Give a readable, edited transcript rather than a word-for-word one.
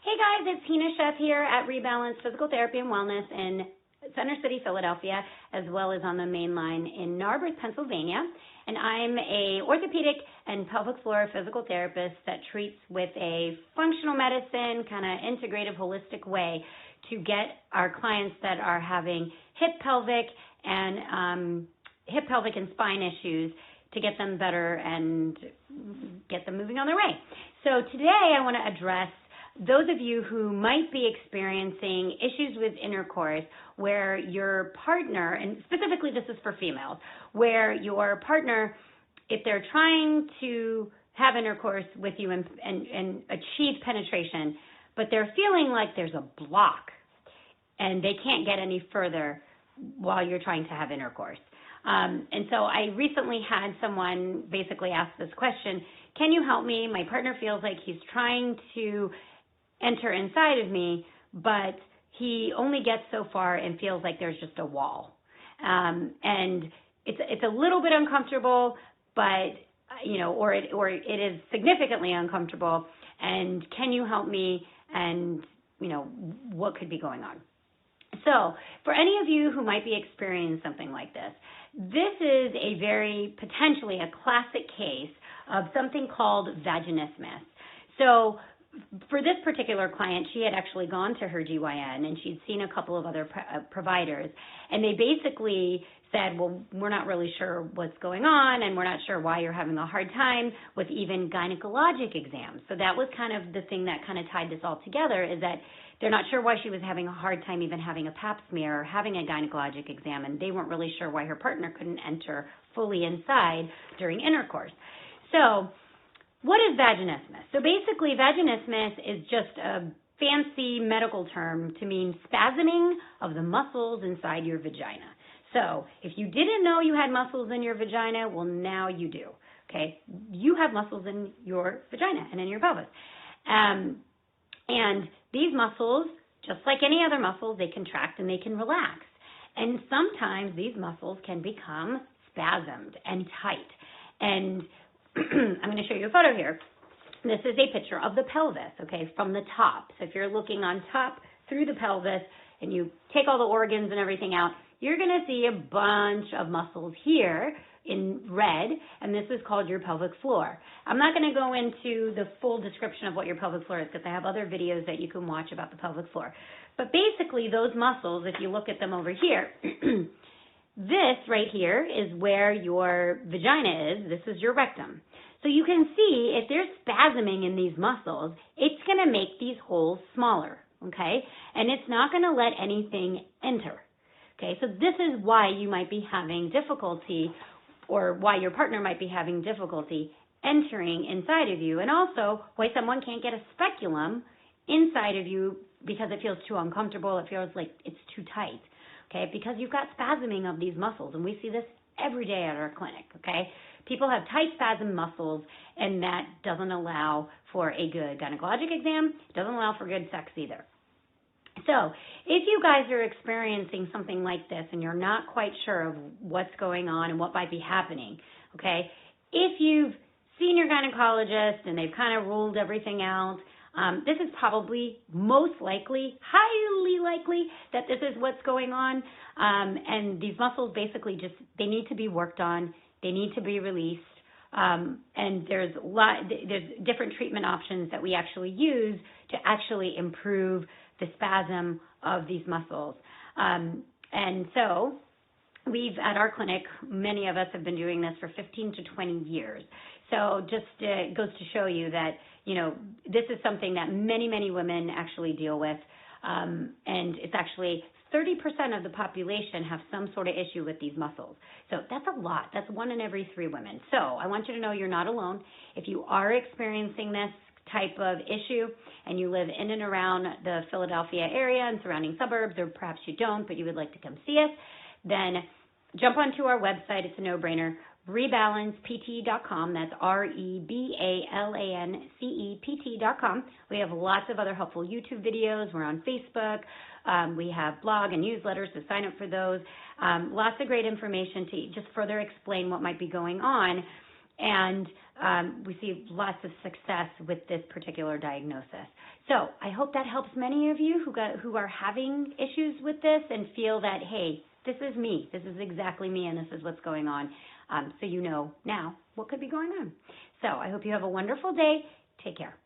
Hey guys, it's Tina Chef here at Rebalance Physical Therapy and Wellness in Center City, Philadelphia, as well as on the main line in Narberth, Pennsylvania. And I'm a orthopedic and pelvic floor physical therapist that treats with a functional medicine, kind of integrative, holistic way to get our clients that are having hip, pelvic, and spine issues to get them better and get them moving on their way. So today I want to address those of you who might be experiencing issues with intercourse where your partner, and specifically this is for females, where your partner, if they're trying to have intercourse with you and achieve penetration, but they're feeling like there's a block and they can't get any further while you're trying to have intercourse. And so I recently had someone basically ask this question: can you help me? My partner feels like he's trying to enter inside of me, but he only gets so far and feels like there's just a wall. And it's a little bit uncomfortable, but or it is significantly uncomfortable. And can you help me? And what could be going on? So for any of you who might be experiencing something like this is a very potentially a classic case of something called vaginismus. So for this particular client, she had actually gone to her GYN and she'd seen a couple of other providers, and they basically said, well, we're not really sure what's going on, and we're not sure why you're having a hard time with even gynecologic exams. So that was kind of the thing that kind of tied this all together, is that they're not sure why she was having a hard time even having a pap smear or having a gynecologic exam, and they weren't really sure why her partner couldn't enter fully inside during intercourse. So what is vaginismus? So basically, vaginismus is just a fancy medical term to mean spasming of the muscles inside your vagina. So if you didn't know you had muscles in your vagina, well, now you do. Okay, you have muscles in your vagina and in your pelvis. And these muscles, just like any other muscles, they contract and they can relax. And sometimes these muscles can become spasmed and tight. And I'm going to show you a photo here. This is a picture of the pelvis, okay, from the top. So if you're looking on top through the pelvis and you take all the organs and everything out, you're going to see a bunch of muscles here in red, and this is called your pelvic floor. I'm not going to go into the full description of what your pelvic floor is because I have other videos that you can watch about the pelvic floor. But basically, those muscles, if you look at them over here, this right here is where your vagina is. This is your rectum. So you can see if there's spasming in these muscles, it's going to make these holes smaller, okay? And it's not going to let anything enter, okay? So this is why you might be having difficulty, or why your partner might be having difficulty entering inside of you, and also why someone can't get a speculum inside of you because it feels too uncomfortable, it feels like it's too tight. Okay, because you've got spasming of these muscles, and we see this every day at our clinic, okay? People have tight spasm muscles, and that doesn't allow for a good gynecologic exam, doesn't allow for good sex either. So if you guys are experiencing something like this and you're not quite sure of what's going on and what might be happening, okay, if you've seen your gynecologist and they've kind of ruled everything out, this is probably most likely, highly likely, that this is what's going on. And these muscles basically they need to be worked on. They need to be released. And there's different treatment options that we actually use to actually improve the spasm of these muscles. And so we've, at our clinic, many of us have been doing this for 15 to 20 years. So just goes to show you that, this is something that many, many women actually deal with. And it's actually 30% of the population have some sort of issue with these muscles. So that's a lot. That's 1 in every 3 women. So I want you to know you're not alone. If you are experiencing this type of issue and you live in and around the Philadelphia area and surrounding suburbs, or perhaps you don't, but you would like to come see us, then jump onto our website. It's a no-brainer. RebalancePT.com. That's RebalancePT.com. We have lots of other helpful YouTube videos. We're on Facebook. We have blog and newsletters, so sign up for those. Lots of great information to just further explain what might be going on. And we see lots of success with this particular diagnosis. So I hope that helps many of you who are having issues with this and feel that, hey, this is me. This is exactly me, and this is what's going on. So you know now what could be going on. So I hope you have a wonderful day. Take care.